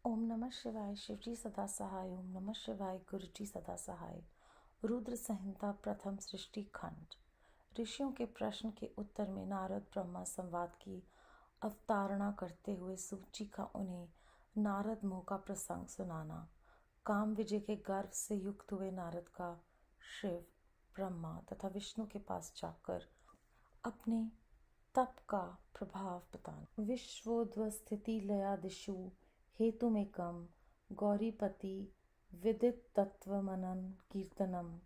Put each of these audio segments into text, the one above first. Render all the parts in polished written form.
ओम नमः शिवाय। शिवजी सदा सहाय। ओम नमः शिवाय। गुरुजी सदा सहाय। रुद्र संहिता प्रथम सृष्टि खंड। ऋषियों के प्रश्न के उत्तर में नारद ब्रह्मा संवाद की अवतारणा करते हुए सूची का उन्हें नारद मोह का प्रसंग सुनाना। काम विजय के गर्व से युक्त हुए नारद का शिव, ब्रह्मा तथा विष्णु के पास जाकर अपने तप का प्रभाव बताना। विश्वोद्वस्थिति लयादिषु हेतुमेकं गौरीपति विदित तत्व मनन कीर्तनम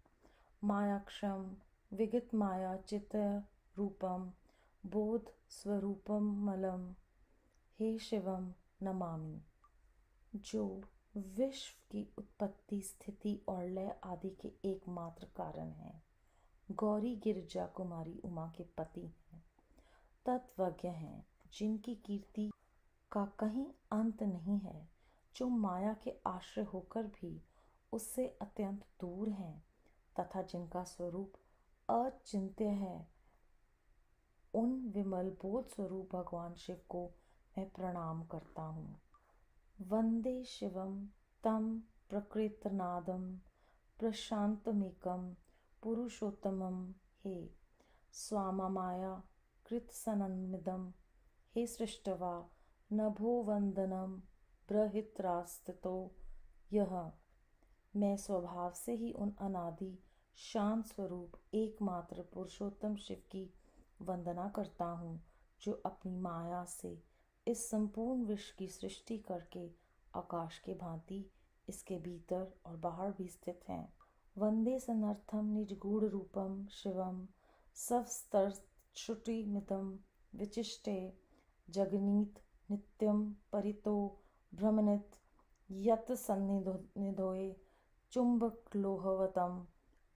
मायाक्षम विगित माया चित रूपम बोध स्वरूपम मलम हे शिवम नमामि। जो विश्व की उत्पत्ति, स्थिति और लय आदि के एकमात्र कारण है। गौरी गिरिजा कुमारी उमा के पति हैं, तत्वज्ञ हैं, जिनकी कीर्ति का कहीं अंत नहीं है, जो माया के आश्रय होकर भी उससे अत्यंत दूर हैं तथा जिनका स्वरूप अचिंत्य है। उन विमल बोध स्वरूप भगवान शिव को मैं प्रणाम करता हूँ। वंदे शिवम तम प्रकृतनादम प्रशांतमेकम पुरुषोत्तमम हे स्वामा माया कृतसनमिदम हे सृष्टवा नभो वंदनम बृहित्रास्तितो यह। मैं स्वभाव से ही उन अनादि शांत स्वरूप एकमात्र पुरुषोत्तम शिव की वंदना करता हूँ, जो अपनी माया से इस संपूर्ण विश्व की सृष्टि करके आकाश के भांति इसके भीतर और बाहर भी स्थित हैं। वंदे सनर्थम निजगूढ़ रूपम शिवम सवस्तरश्रुतिमिदं विचिष्टे जगनीत नित्यम परितो भ्रमनित यत सन्निधोए चुंबक लोहवतम।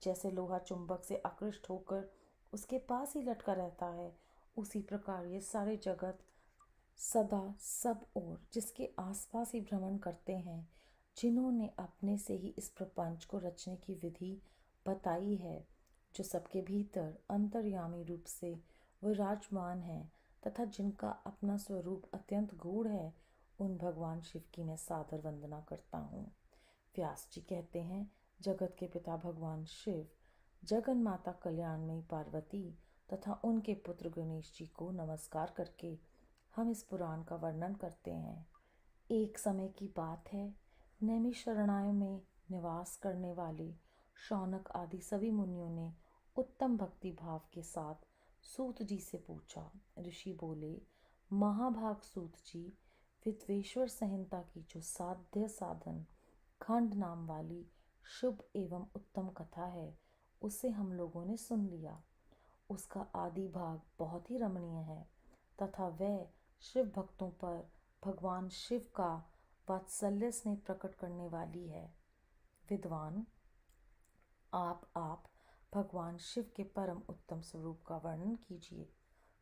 जैसे लोहा चुंबक से आकृष्ट होकर उसके पास ही लटका रहता है, उसी प्रकार ये सारे जगत सदा सब ओर जिसके आसपास ही भ्रमण करते हैं, जिन्होंने अपने से ही इस प्रपंच को रचने की विधि बताई है, जो सबके भीतर अंतर्यामी रूप से विराजमान है तथा जिनका अपना स्वरूप अत्यंत गूढ़ है, उन भगवान शिव की मैं सादर वंदना करता हूँ। व्यास जी कहते हैं, जगत के पिता भगवान शिव, जगन माता कल्याणमयी पार्वती तथा उनके पुत्र गणेश जी को नमस्कार करके हम इस पुराण का वर्णन करते हैं। एक समय की बात है, नैमिषारण्य में निवास करने वाले शौनक आदि सभी मुनियों ने उत्तम भक्ति भाव के साथ सूत जी से पूछा। ऋषि बोले, महाभाग सूत जी, विद्वेश्वर संहिता की जो साध्य साधन खंड नाम वाली शुभ एवं उत्तम कथा है, उसे हम लोगों ने सुन लिया। उसका आदि भाग बहुत ही रमणीय है तथा वह शिव भक्तों पर भगवान शिव का वात्सल्य स्नेह प्रकट करने वाली है। विद्वान, आप भगवान शिव के परम उत्तम स्वरूप का वर्णन कीजिए,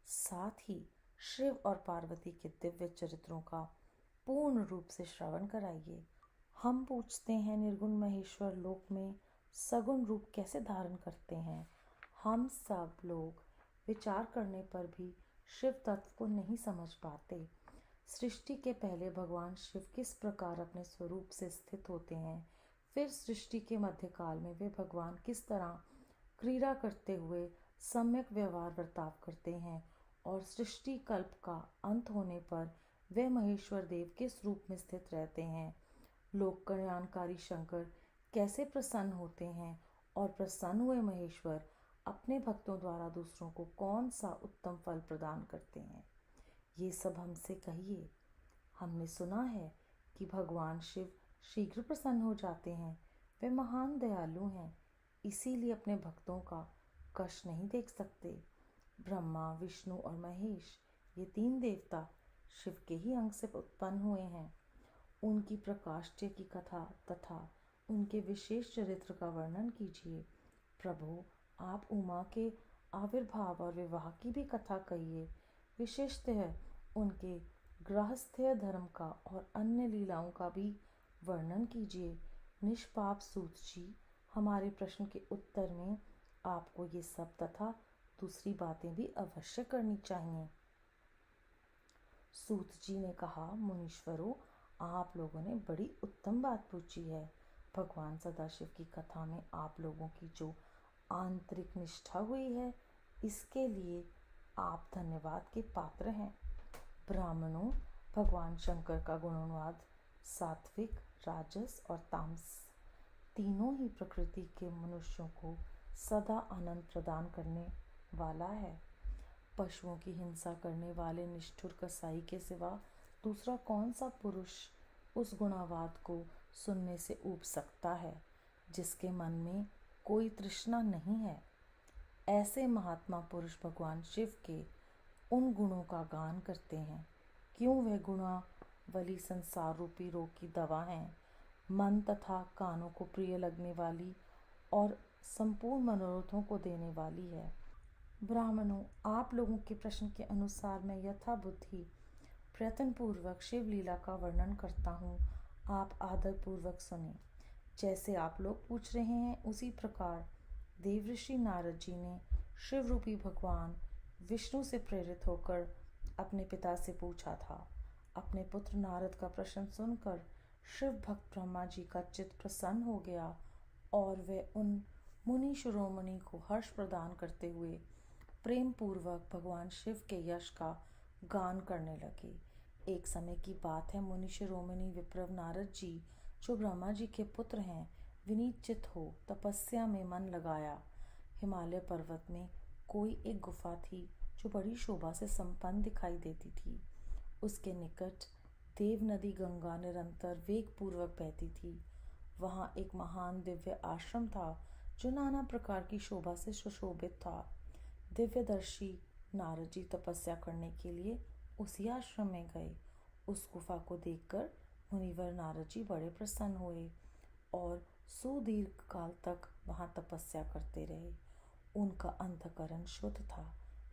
साथ ही शिव और पार्वती के दिव्य चरित्रों का पूर्ण रूप से श्रवण कराइए। हम पूछते हैं, निर्गुण महेश्वर लोक में सगुण रूप कैसे धारण करते हैं? हम सब लोग विचार करने पर भी शिव तत्व को नहीं समझ पाते। सृष्टि के पहले भगवान शिव किस प्रकार अपने स्वरूप से स्थित होते हैं, फिर सृष्टि के मध्यकाल में वे भगवान किस तरह क्रीड़ा करते हुए सम्यक व्यवहार बर्ताव करते हैं, और सृष्टि कल्प का अंत होने पर वे महेश्वर देव किस रूप में स्थित रहते हैं। लोक कल्याणकारी शंकर कैसे प्रसन्न होते हैं, और प्रसन्न हुए महेश्वर अपने भक्तों द्वारा दूसरों को कौन सा उत्तम फल प्रदान करते हैं, ये सब हमसे कहिए। हमने सुना है कि भगवान शिव शीघ्र प्रसन्न हो जाते हैं। वे महान दयालु हैं, इसीलिए अपने भक्तों का कष्ट नहीं देख सकते। ब्रह्मा, विष्णु और महेश, ये तीन देवता शिव के ही अंग से उत्पन्न हुए हैं। उनकी प्रकाष्ठय की कथा तथा उनके विशेष चरित्र का वर्णन कीजिए। प्रभु, आप उमा के आविर्भाव और विवाह की भी कथा कहिए। विशेषतः उनके गृहस्थ्य धर्म का और अन्य लीलाओं का भी वर्णन कीजिए। निष्पाप सूत जी, हमारे प्रश्न के उत्तर में आपको ये सब तथा दूसरी बातें भी अवश्य करनी चाहिए। सूत जी ने कहा, मुनीश्वरों, आप लोगों ने बड़ी उत्तम बात पूछी है। भगवान सदाशिव की कथा में आप लोगों की जो आंतरिक निष्ठा हुई है, इसके लिए आप धन्यवाद के पात्र हैं। ब्राह्मणों, भगवान शंकर का गुणानुवाद सात्विक, राजस और तामस तीनों ही प्रकृति के मनुष्यों को सदा आनंद प्रदान करने वाला है। पशुओं की हिंसा करने वाले निष्ठुर कसाई के सिवा दूसरा कौन सा पुरुष उस गुणावाद को सुनने से ऊब सकता है, जिसके मन में कोई तृष्णा नहीं है। ऐसे महात्मा पुरुष भगवान शिव के उन गुणों का गान करते हैं। क्यों वह गुणावली संसार रूपी रोग की दवा है, मन तथा कानों को प्रिय लगने वाली और संपूर्ण मनोरथों को देने वाली है। ब्राह्मणों, आप लोगों के प्रश्न के अनुसार मैं यथा बुद्धि प्रयत्न पूर्वक शिव लीला का वर्णन करता हूँ। आप आदर पूर्वक सुने। जैसे आप लोग पूछ रहे हैं, उसी प्रकार देवऋषि नारद जी ने शिव रूपी भगवान विष्णु से प्रेरित होकर अपने पिता से पूछा था। अपने पुत्र नारद का प्रश्न सुनकर शिव भक्त ब्रह्मा जी का चित्त प्रसन्न हो गया और वे उन मुनि शिरोमणि को हर्ष प्रदान करते हुए प्रेम पूर्वक भगवान शिव के यश का गान करने लगे। एक समय की बात है, मुनि शिरोमणि विप्रव नारद जी, जो ब्रह्मा जी के पुत्र हैं, विनीत चित्त हो तपस्या में मन लगाया। हिमालय पर्वत में कोई एक गुफा थी जो बड़ी शोभा से संपन्न दिखाई देती थी। उसके निकट देव नदी गंगा निरंतर वेग पूर्वक बहती थी। वहाँ एक महान दिव्य आश्रम था जो नाना प्रकार की शोभा से सुशोभित था। दिव्यदर्शी नारद जी तपस्या करने के लिए उसी आश्रम में गए। उस गुफा को देखकर मुनिवर नारद जी बड़े प्रसन्न हुए और सुदीर्घ काल तक वहाँ तपस्या करते रहे। उनका अंतःकरण शुद्ध था।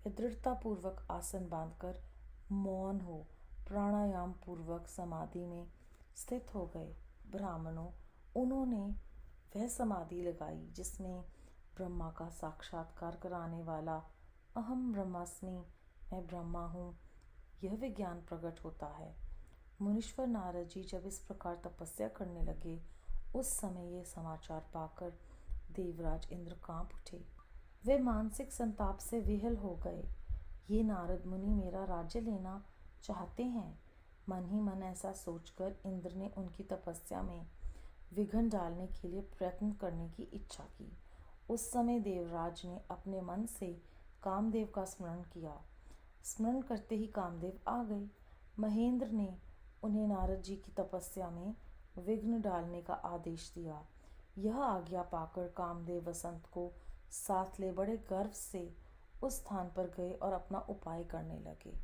वे दृढ़ता पूर्वक आसन बांधकर मौन हो प्राणायाम पूर्वक समाधि में स्थित हो गए। ब्राह्मणों, उन्होंने वह समाधि लगाई जिसमें ब्रह्मा का साक्षात्कार कराने वाला अहम ब्रह्मास्मि, मैं ब्रह्मा हूँ, यह विज्ञान प्रकट होता है। मुनीश्वर नारद जी जब इस प्रकार तपस्या करने लगे, उस समय ये समाचार पाकर देवराज इंद्र कांप उठे। वे मानसिक संताप से विहल हो गए। ये नारद मुनि मेरा राज्य लेना चाहते हैं। मन ही मन ऐसा सोचकर इंद्र ने उनकी तपस्या में विघ्न डालने के लिए प्रयत्न करने की इच्छा की। उस समय देवराज ने अपने मन से कामदेव का स्मरण किया। स्मरण करते ही कामदेव आ गए। महेंद्र ने उन्हें नारद जी की तपस्या में विघ्न डालने का आदेश दिया। यह आज्ञा पाकर कामदेव वसंत को साथ ले बड़े गर्व से उस स्थान पर गए और अपना उपाय करने लगे।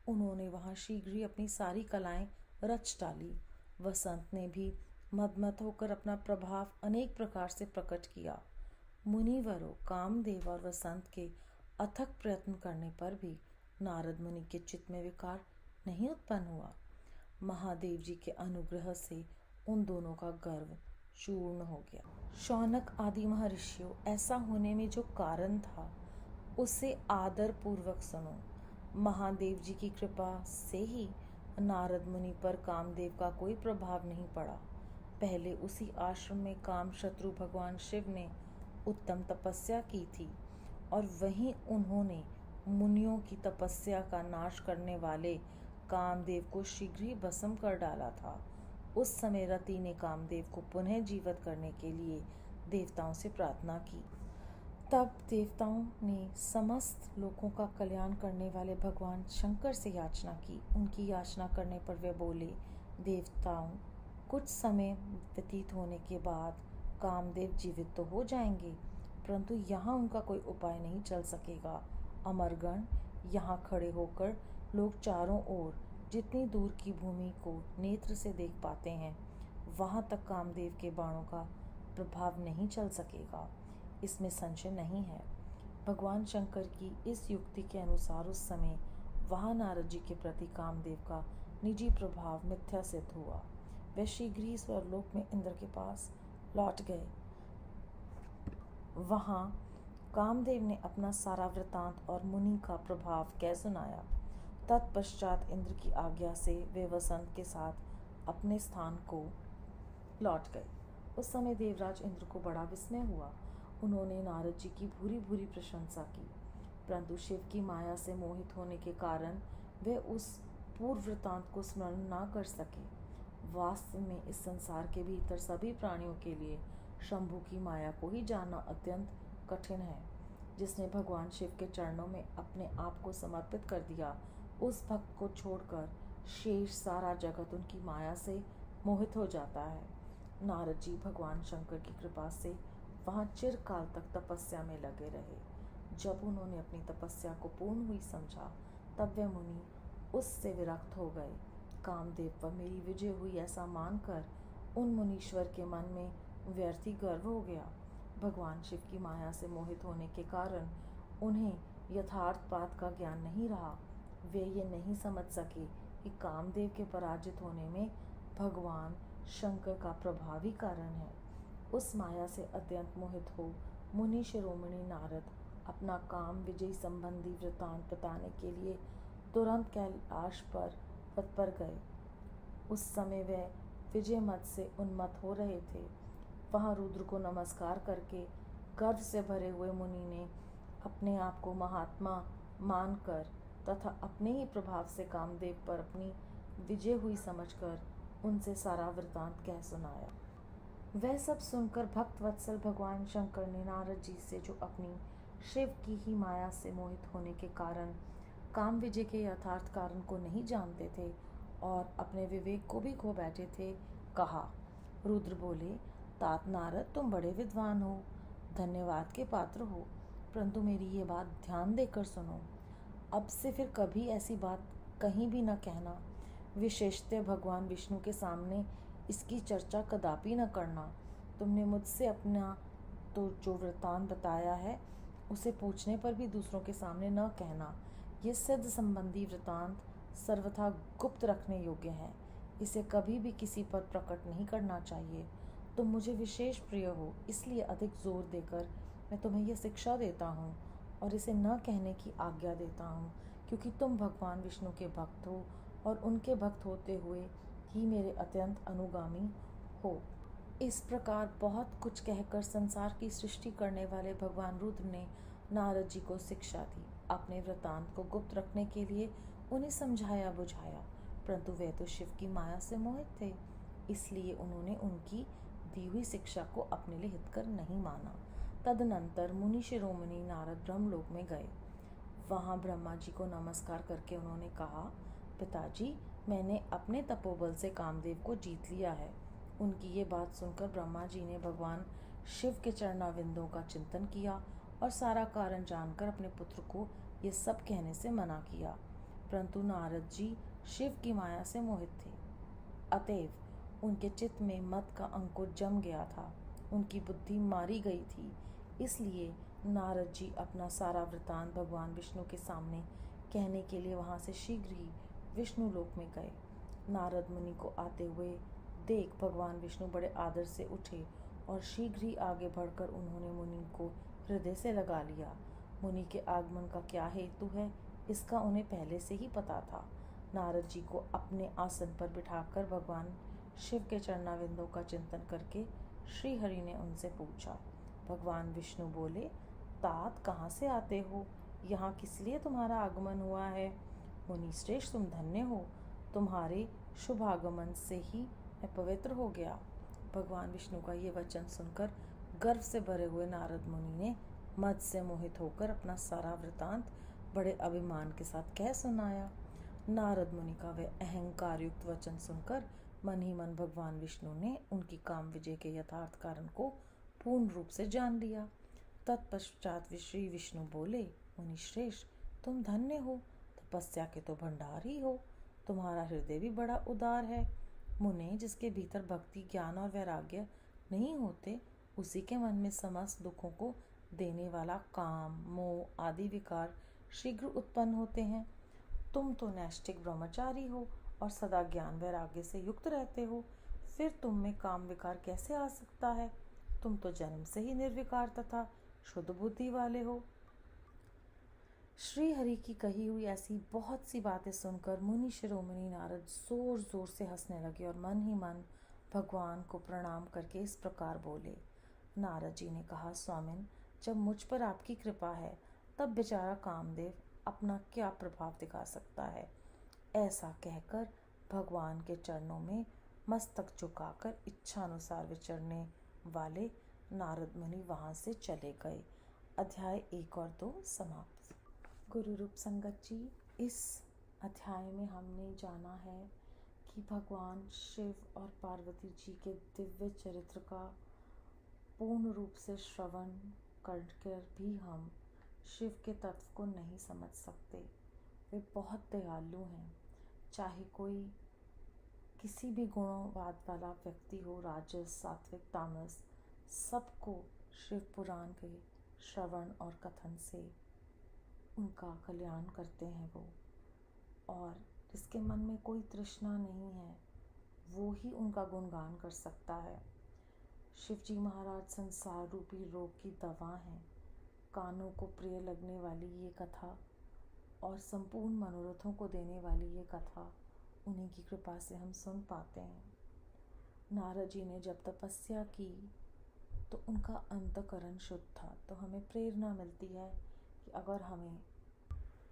उन्होंने वहां शीघ्र ही अपनी सारी कलाएं रच डाली। वसंत ने भी मदमत होकर अपना प्रभाव अनेक प्रकार से प्रकट किया। मुनिवरों, कामदेव और वसंत के अथक प्रयत्न करने पर भी नारद मुनि के चित्त में विकार नहीं उत्पन्न हुआ। महादेव जी के अनुग्रह से उन दोनों का गर्व चूर्ण हो गया। शौनक आदि महर्षियों, ऐसा होने में जो कारण था उसे आदर पूर्वक सुनो। महादेव जी की कृपा से ही नारद मुनि पर कामदेव का कोई प्रभाव नहीं पड़ा। पहले उसी आश्रम में काम शत्रु भगवान शिव ने उत्तम तपस्या की थी और वहीं उन्होंने मुनियों की तपस्या का नाश करने वाले कामदेव को शीघ्र ही भस्म कर डाला था। उस समय रति ने कामदेव को पुनः जीवित करने के लिए देवताओं से प्रार्थना की। तब देवताओं ने समस्त लोगों का कल्याण करने वाले भगवान शंकर से याचना की। उनकी याचना करने पर वे बोले, देवताओं, कुछ समय व्यतीत होने के बाद कामदेव जीवित तो हो जाएंगे, परंतु यहाँ उनका कोई उपाय नहीं चल सकेगा। अमरगण, यहाँ खड़े होकर लोग चारों ओर जितनी दूर की भूमि को नेत्र से देख पाते हैं, वहाँ तक कामदेव के बाणों का प्रभाव नहीं चल सकेगा, इसमें संशय नहीं है। भगवान शंकर की इस युक्ति के अनुसार उस समय वहाँ नारद जी के प्रति कामदेव का निजी प्रभाव मिथ्या सिद्ध हुआ। वे शीघ्र ही स्वर्लोक में इंद्र के पास लौट गए। वहाँ कामदेव ने अपना सारा वृतांत और मुनि का प्रभाव कह सुनाया। तत्पश्चात इंद्र की आज्ञा से वे वसंत के साथ अपने स्थान को लौट गए। उस समय देवराज इंद्र को बड़ा विस्मय हुआ। उन्होंने नारद जी की भूरी भूरी प्रशंसा की, परंतु शिव की माया से मोहित होने के कारण वे उस पूर्व वृत्तांत को स्मरण न कर सके। वास्तव में इस संसार के भीतर सभी प्राणियों के लिए शंभु की माया को ही जानना अत्यंत कठिन है। जिसने भगवान शिव के चरणों में अपने आप को समर्पित कर दिया, उस भक्त को छोड़कर शेष सारा जगत उनकी माया से मोहित हो जाता है। नारद जी भगवान शंकर की कृपा से वहाँ चिरकाल तक तपस्या में लगे रहे। जब उन्होंने अपनी तपस्या को पूर्ण हुई समझा, तब वे मुनि उससे विरक्त हो गए। कामदेव पर मेरी विजय हुई ऐसा मानकर उन मुनीश्वर के मन में व्यर्थ ही गर्व हो गया। भगवान शिव की माया से मोहित होने के कारण उन्हें यथार्थ बात का ज्ञान नहीं रहा। वे ये नहीं समझ सके कि कामदेव के पराजित होने में भगवान शंकर का प्रभावी कारण है। उस माया से अत्यंत मोहित हो मुनि शिरोमणि नारद अपना काम विजय संबंधी वृतांत बताने के लिए तुरंत कैलाश पर तत्पर गए। उस समय वे विजय मत से उन्मत्त हो रहे थे। वहाँ रुद्र को नमस्कार करके गर्व से भरे हुए मुनि ने अपने आप को महात्मा मानकर तथा अपने ही प्रभाव से कामदेव पर अपनी विजय हुई समझकर उनसे सारा वृतांत कह सुनाया। वह सब सुनकर भक्त वत्सल भगवान शंकर ने नारद जी से, जो अपनी शिव की ही माया से मोहित होने के कारण काम विजय के यथार्थ कारण को नहीं जानते थे और अपने विवेक को भी खो बैठे थे, कहा। रुद्र बोले, तात नारद, तुम बड़े विद्वान हो, धन्यवाद के पात्र हो, परंतु मेरी ये बात ध्यान देकर सुनो। अब से फिर कभी ऐसी बात कहीं भी न कहना। विशेषतः भगवान विष्णु के सामने इसकी चर्चा कदापि न करना। तुमने मुझसे अपना तो जो वृत्तांत बताया है उसे पूछने पर भी दूसरों के सामने न कहना। ये सिद्ध संबंधी वृत्तांत सर्वथा गुप्त रखने योग्य है। इसे कभी भी किसी पर प्रकट नहीं करना चाहिए। तुम मुझे विशेष प्रिय हो, इसलिए अधिक जोर देकर मैं तुम्हें यह शिक्षा देता हूँ और इसे न कहने की आज्ञा देता हूँ, क्योंकि तुम भगवान विष्णु के भक्त हो और उनके भक्त होते हुए ही मेरे अत्यंत अनुगामी हो। इस प्रकार बहुत कुछ कहकर संसार की सृष्टि करने वाले भगवान रुद्र ने नारद जी को शिक्षा दी। अपने वृतांत को गुप्त रखने के लिए उन्हें समझाया बुझाया, परंतु वे तो शिव की माया से मोहित थे, इसलिए उन्होंने उनकी दी हुई शिक्षा को अपने लिए हितकर नहीं माना। तदनंतर मुनि शिरोमणि नारद ब्रह्मलोक में गए। वहाँ ब्रह्मा जी को नमस्कार करके उन्होंने कहा, पिताजी, मैंने अपने तपोबल से कामदेव को जीत लिया है। उनकी ये बात सुनकर ब्रह्मा जी ने भगवान शिव के चरणाविंदों का चिंतन किया और सारा कारण जानकर अपने पुत्र को ये सब कहने से मना किया, परंतु नारद जी शिव की माया से मोहित थे, अतएव उनके चित्त में मत का अंकुर जम गया था, उनकी बुद्धि मारी गई थी। इसलिए नारद जी अपना सारा वृतांत भगवान विष्णु के सामने कहने के लिए वहाँ से शीघ्र ही विष्णु लोक में गए। नारद मुनि को आते हुए देख भगवान विष्णु बड़े आदर से उठे और शीघ्र ही आगे बढ़कर उन्होंने मुनि को हृदय से लगा लिया। मुनि के आगमन का क्या हेतु है, इसका उन्हें पहले से ही पता था। नारद जी को अपने आसन पर बिठाकर भगवान शिव के चरणाविंदों का चिंतन करके श्री हरि ने उनसे पूछा। भगवान विष्णु बोले, तात, कहाँ से आते हो? यहाँ किस लिए तुम्हारा आगमन हुआ है? मुनि श्रेष्ठ, तुम धन्य हो, तुम्हारे शुभ आगमन से ही मैं पवित्र हो गया। भगवान विष्णु का ये वचन सुनकर गर्व से भरे हुए नारद मुनि ने मद से मोहित होकर अपना सारा वृतांत बड़े अभिमान के साथ कह सुनाया। नारद मुनि का वह अहंकार युक्त वचन सुनकर मन ही मन भगवान विष्णु ने उनकी काम विजय के यथार्थ कारण को पूर्ण रूप से जान लिया। तत्पश्चात श्री विष्णु बोले, मुनि श्रेष्ठ, तुम धन्य हो, तपस्या के तो भंडार ही हो, तुम्हारा हृदय भी बड़ा उदार है। मुने, जिसके भीतर भक्ति, ज्ञान और वैराग्य नहीं होते, उसी के मन में समस्त दुखों को देने वाला काम, मोह आदि विकार शीघ्र उत्पन्न होते हैं। तुम तो नैष्ठिक ब्रह्मचारी हो और सदा ज्ञान वैराग्य से युक्त रहते हो, फिर तुम में काम विकार कैसे आ सकता है? तुम तो जन्म से ही निर्विकार तथा शुद्ध बुद्धि वाले हो। श्री हरि की कही हुई ऐसी बहुत सी बातें सुनकर मुनि शिरोमणि नारद जोर जोर से हंसने लगे और मन ही मन भगवान को प्रणाम करके इस प्रकार बोले। नारद जी ने कहा, स्वामिन, जब मुझ पर आपकी कृपा है तब बेचारा कामदेव अपना क्या प्रभाव दिखा सकता है। ऐसा कहकर भगवान के चरणों में मस्तक झुकाकर इच्छानुसार विचरने वाले नारद मुनि वहाँ से चले गए। अध्याय 1 और 2 समाप्त। गुरु रूप संगत जी, इस अध्याय में हमने जाना है कि भगवान शिव और पार्वती जी के दिव्य चरित्र का पूर्ण रूप से श्रवण करकर भी हम शिव के तत्व को नहीं समझ सकते। वे बहुत दयालु हैं। चाहे कोई किसी भी गुणवाद वाला व्यक्ति हो, राजस, सात्विक, तामस, सबको शिव पुराण के श्रवण और कथन से उनका कल्याण करते हैं वो। और जिसके मन में कोई तृष्णा नहीं है वो ही उनका गुणगान कर सकता है। शिव जी महाराज संसार रूपी रोग की दवा हैं। कानों को प्रिय लगने वाली ये कथा और संपूर्ण मनोरथों को देने वाली ये कथा उन्हीं की कृपा से हम सुन पाते हैं। नारद जी ने जब तपस्या की तो उनका अंतःकरण शुद्ध था। तो हमें प्रेरणा मिलती है कि अगर हमें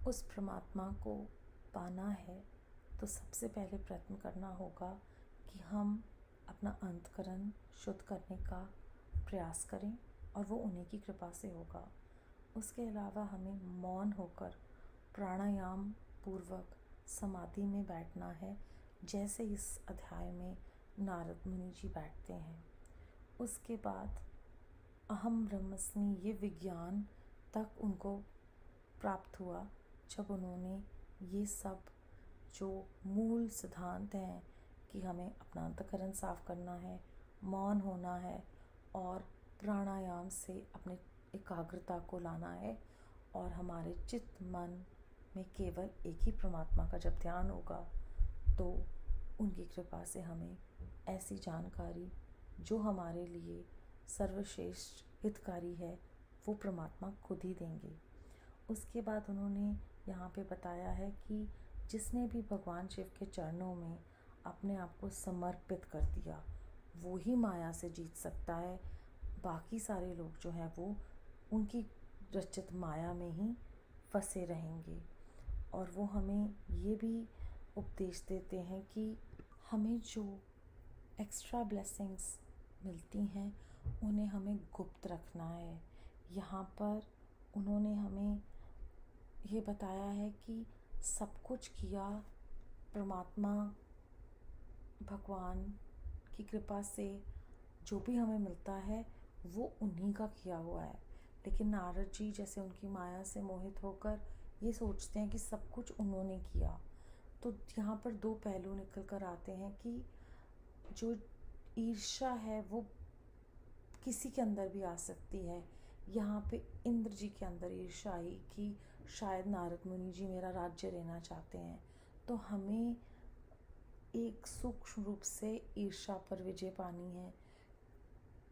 उस परमात्मा को पाना है तो सबसे पहले प्रयत्न करना होगा कि हम अपना अंतःकरण शुद्ध करने का प्रयास करें और वो उन्हीं की कृपा से होगा। उसके अलावा हमें मौन होकर प्राणायाम पूर्वक समाधि में बैठना है, जैसे इस अध्याय में नारद मुनि जी बैठते हैं। उसके बाद अहम ब्रह्मस्मि ये विज्ञान तक उनको प्राप्त हुआ जब उन्होंने ये सब जो मूल सिद्धांत हैं कि हमें अपना अंतःकरण साफ करना है, मौन होना है और प्राणायाम से अपने एकाग्रता को लाना है और हमारे चित्त मन में केवल एक ही परमात्मा का जब ध्यान होगा तो उनकी कृपा से हमें ऐसी जानकारी जो हमारे लिए सर्वश्रेष्ठ हितकारी है वो परमात्मा खुद ही देंगे। उसके बाद उन्होंने यहाँ पे बताया है कि जिसने भी भगवान शिव के चरणों में अपने आप को समर्पित कर दिया वो ही माया से जीत सकता है। बाकी सारे लोग जो हैं वो उनकी रचित माया में ही फंसे रहेंगे। और वो हमें ये भी उपदेश देते हैं कि हमें जो एक्स्ट्रा ब्लेसिंग्स मिलती हैं उन्हें हमें गुप्त रखना है। यहाँ पर उन्होंने हमें ये बताया है कि सब कुछ किया परमात्मा भगवान की कृपा से जो भी हमें मिलता है वो उन्हीं का किया हुआ है। लेकिन नारद जी जैसे उनकी माया से मोहित होकर ये सोचते हैं कि सब कुछ उन्होंने किया। तो यहाँ पर दो पहलू निकल कर आते हैं कि जो ईर्ष्या है वो किसी के अंदर भी आ सकती है। यहाँ पे इंद्र जी के अंदर ईर्ष्या आई कि शायद नारद मुनि जी मेरा राज्य लेना चाहते हैं। तो हमें एक सूक्ष्म रूप से ईर्ष्या पर विजय पानी है।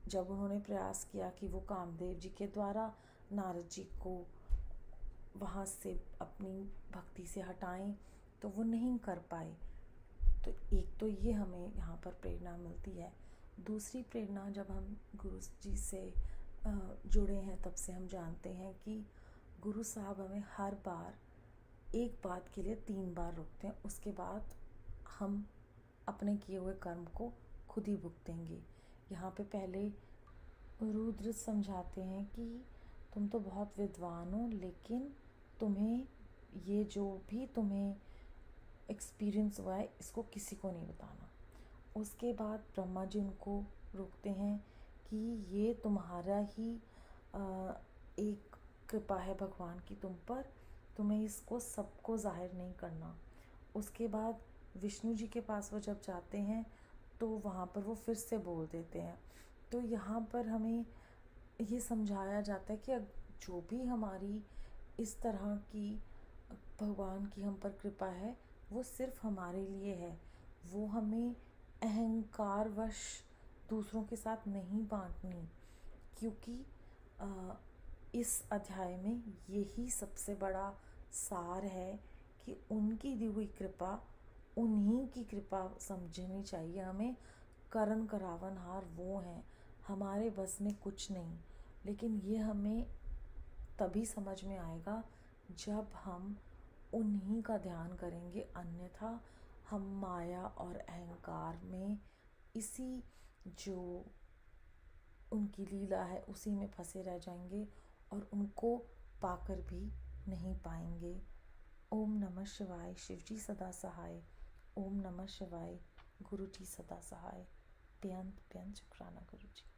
जब उन्होंने प्रयास किया कि वो कामदेव जी के द्वारा नारद जी को वहाँ से अपनी भक्ति से हटाएं तो वो नहीं कर पाए। तो एक तो ये हमें यहाँ पर प्रेरणा मिलती है। दूसरी प्रेरणा, जब हम गुरु जी से जुड़े हैं तब से हम जानते हैं कि गुरु साहब हमें हर बार एक बात के लिए 3 बार रोकते हैं। उसके बाद हम अपने किए हुए कर्म को खुद ही भुगतेंगे। यहाँ पे पहले रुद्र समझाते हैं कि तुम तो बहुत विद्वान हो, लेकिन तुम्हें ये जो भी तुम्हें एक्सपीरियंस हुआ है इसको किसी को नहीं बताना। उसके बाद ब्रह्मा जी उनको रोकते हैं कि ये तुम्हारा ही एक कृपा है भगवान की तुम पर, तुम्हें इसको सबको जाहिर नहीं करना। उसके बाद विष्णु जी के पास वो जब जाते हैं तो वहाँ पर वो फिर से बोल देते हैं। तो यहाँ पर हमें ये समझाया जाता है कि जो भी हमारी इस तरह की भगवान की हम पर कृपा है वो सिर्फ हमारे लिए है। वो हमें अहंकारवश दूसरों के साथ नहीं बांटनी, क्योंकि इस अध्याय में यही सबसे बड़ा सार है कि उनकी दी हुई कृपा, उन्हीं की कृपा समझनी चाहिए हमें। करण करावनहार वो हैं, हमारे बस में कुछ नहीं। लेकिन ये हमें तभी समझ में आएगा जब हम उन्हीं का ध्यान करेंगे, अन्यथा हम माया और अहंकार में, इसी जो उनकी लीला है उसी में फंसे रह जाएंगे और उनको पाकर भी नहीं पाएंगे। ओम नमः शिवाय। शिवजी सदा सहाय। ओम नमः शिवाय। गुरु जी सदा सहाय। बेअंत बेअंत शुक्राना गुरु जी।